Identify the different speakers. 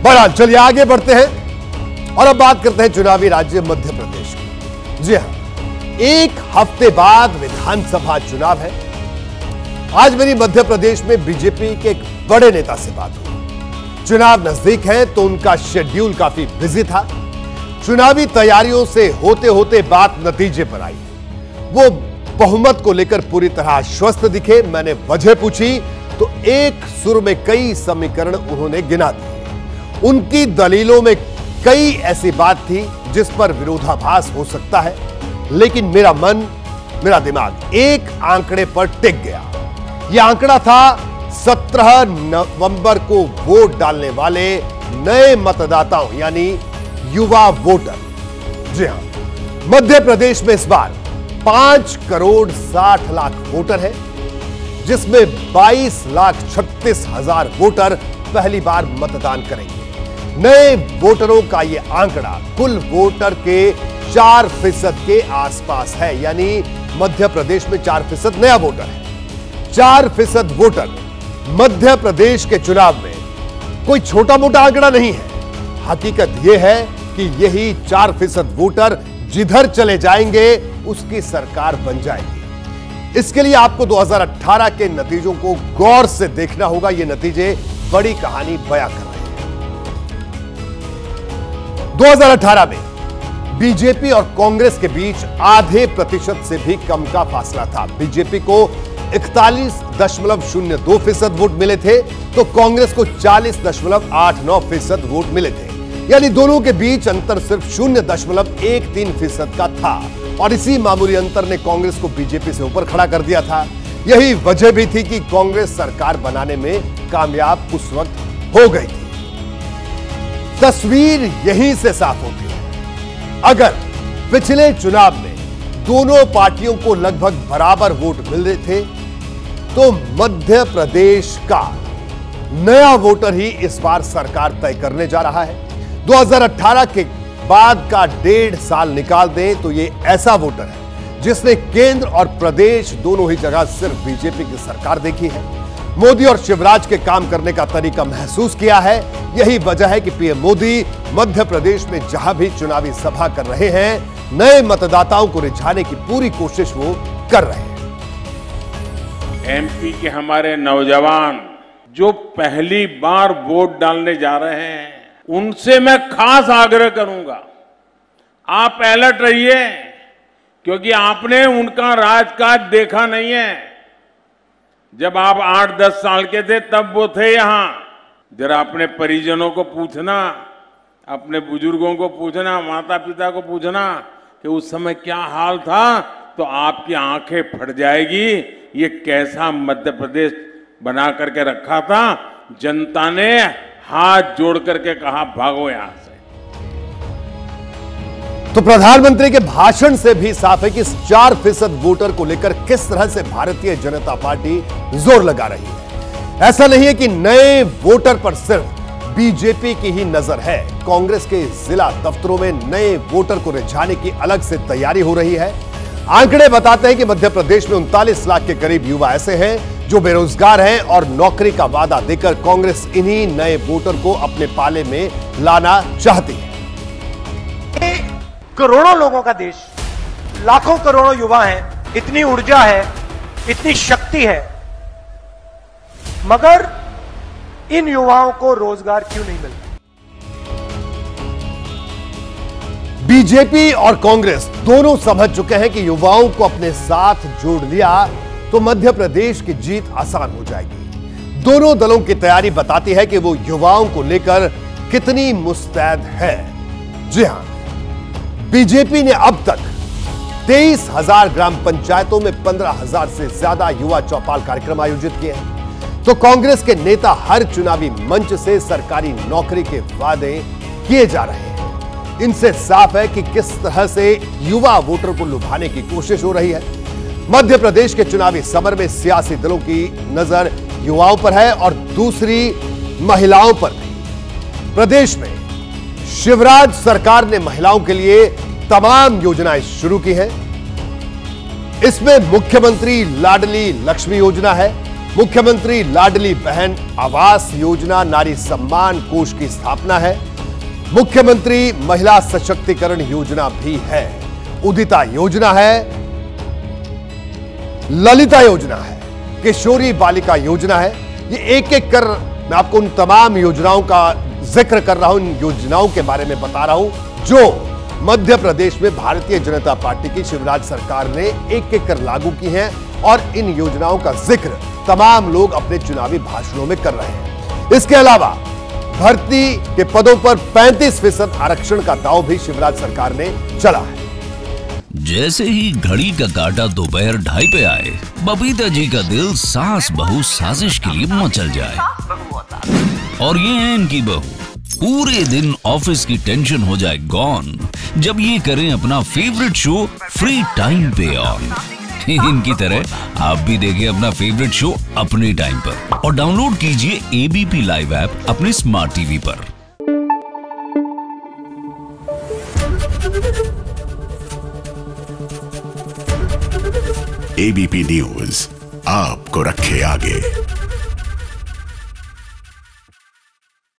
Speaker 1: बहरहाल चलिए आगे बढ़ते हैं और अब बात करते हैं चुनावी राज्य मध्य प्रदेश की। जी हां, एक हफ्ते बाद विधानसभा चुनाव है। आज मेरी मध्य प्रदेश में बीजेपी के एक बड़े नेता से बात हुई। चुनाव नजदीक है तो उनका शेड्यूल काफी बिजी था। चुनावी तैयारियों से होते होते बात नतीजे पर आई। वो बहुमत को लेकर पूरी तरह आश्वस्त दिखे। मैंने वजह पूछी तो एक सुर में कई समीकरण उन्होंने गिना दिए। उनकी दलीलों में कई ऐसी बात थी जिस पर विरोधाभास हो सकता है, लेकिन मेरा दिमाग एक आंकड़े पर टिक गया। यह आंकड़ा था 17 नवंबर को वोट डालने वाले नए मतदाताओं यानी युवा वोटर। जी हां, मध्य प्रदेश में इस बार 5 करोड़ 60 लाख वोटर है, जिसमें 22,36,000 वोटर पहली बार मतदान करेंगे। नए वोटरों का यह आंकड़ा कुल वोटर के 4% के आसपास है, यानी मध्य प्रदेश में 4% नया वोटर है। 4% वोटर मध्य प्रदेश के चुनाव में कोई छोटा मोटा आंकड़ा नहीं है। हकीकत यह है कि यही 4% वोटर जिधर चले जाएंगे उसकी सरकार बन जाएगी। इसके लिए आपको 2018 के नतीजों को गौर से देखना होगा। ये नतीजे बड़ी कहानी बयां कर रहे हैं। 2018 में बीजेपी और कांग्रेस के बीच आधे प्रतिशत से भी कम का फासला था। बीजेपी को 41.02% वोट मिले थे तो कांग्रेस को 40.89% वोट मिले थे, यानी दोनों के बीच अंतर सिर्फ 0.13% का था। और इसी मामूली अंतर ने कांग्रेस को बीजेपी से ऊपर खड़ा कर दिया था। यही वजह भी थी कि कांग्रेस सरकार बनाने में कामयाब उस वक्त हो गई थी। तस्वीर यहीं से साफ होती है। अगर पिछले चुनाव में दोनों पार्टियों को लगभग बराबर वोट मिल रहे थे तो मध्य प्रदेश का नया वोटर ही इस बार सरकार तय करने जा रहा है। 2018 के बाद का 1.5 साल निकाल दें तो ये ऐसा वोटर है जिसने केंद्र और प्रदेश दोनों ही जगह सिर्फ बीजेपी की सरकार देखी है। मोदी और शिवराज के काम करने का तरीका महसूस किया है। यही वजह है कि पीएम मोदी मध्य प्रदेश में जहां भी चुनावी सभा कर रहे हैं, नए मतदाताओं को रिझाने की पूरी कोशिश वो कर रहे हैं।
Speaker 2: एमपी के हमारे नौजवान जो पहली बार वोट डालने जा रहे हैं, उनसे मैं खास आग्रह करूंगा, आप अलर्ट रहिए, क्योंकि आपने उनका राजकाज देखा नहीं है। जब आप 8-10 साल के थे तब वो थे यहां। जरा अपने परिजनों को पूछना, अपने बुजुर्गों को पूछना, माता पिता को पूछना कि उस समय क्या हाल था, तो आपकी आंखें फट जाएगी। ये कैसा मध्य प्रदेश बना करके रखा था। जनता ने हाथ जोड़ करके कहा भागो यहां से।
Speaker 1: तो प्रधानमंत्री के भाषण से भी साफ है कि इस 4% वोटर को लेकर किस तरह से भारतीय जनता पार्टी जोर लगा रही है। ऐसा नहीं है कि नए वोटर पर सिर्फ बीजेपी की ही नजर है। कांग्रेस के जिला दफ्तरों में नए वोटर को रिझाने की अलग से तैयारी हो रही है। आंकड़े बताते हैं कि मध्य प्रदेश में 39 लाख के करीब युवा ऐसे हैं जो बेरोजगार हैं और नौकरी का वादा देकर कांग्रेस इन्हीं नए वोटर को अपने पाले में लाना चाहती है।
Speaker 3: करोड़ों लोगों का देश, लाखों करोड़ों युवा हैं, इतनी ऊर्जा है, इतनी शक्ति है, मगर इन युवाओं को रोजगार क्यों नहीं मिलता?
Speaker 1: बीजेपी और कांग्रेस दोनों समझ चुके हैं कि युवाओं को अपने साथ जोड़ लिया तो मध्य प्रदेश की जीत आसान हो जाएगी। दोनों दलों की तैयारी बताती है कि वो युवाओं को लेकर कितनी मुस्तैद है। जी हां, बीजेपी ने अब तक 23,000 ग्राम पंचायतों में 15,000 से ज्यादा युवा चौपाल कार्यक्रम आयोजित किए हैं, तो कांग्रेस के नेता हर चुनावी मंच से सरकारी नौकरी के वादे किए जा रहे हैं। इनसे साफ है कि किस तरह से युवा वोटर को लुभाने की कोशिश हो रही है। मध्य प्रदेश के चुनावी समर में सियासी दलों की नजर युवाओं पर है और दूसरी महिलाओं पर भी। प्रदेश में शिवराज सरकार ने महिलाओं के लिए तमाम योजनाएं शुरू की हैं। इसमें मुख्यमंत्री लाडली लक्ष्मी योजना है, मुख्यमंत्री लाडली बहन आवास योजना, नारी सम्मान कोष की स्थापना है। मुख्यमंत्री महिला सशक्तिकरण योजना भी है। उदिता योजना है, ललिता योजना है, किशोरी बालिका योजना है। ये एक एक कर मैं आपको उन तमाम योजनाओं का जिक्र कर रहा हूं, इन योजनाओं के बारे में बता रहा हूं जो मध्य प्रदेश में भारतीय जनता पार्टी की शिवराज सरकार ने एक एक कर लागू की हैं और इन योजनाओं का जिक्र तमाम लोग अपने चुनावी भाषणों में कर रहे हैं। इसके अलावा भर्ती के पदों पर 35% आरक्षण का दांव भी शिवराज सरकार ने चला है।
Speaker 4: जैसे ही घड़ी का काटा दोपहर 2:30 पे आए, बबीता जी का दिल सास बहू साजिश के लिए मचल जाए। और ये है इनकी बहू, पूरे दिन ऑफिस की टेंशन हो जाए गॉन जब ये करें अपना फेवरेट शो फ्री टाइम पे ऑन। इनकी तरह आप भी देखिए अपना फेवरेट शो अपने टाइम पर और डाउनलोड कीजिए एबीपी लाइव ऐप अपने स्मार्ट टीवी पर।
Speaker 5: एबीपी न्यूज आपको रखे आगे।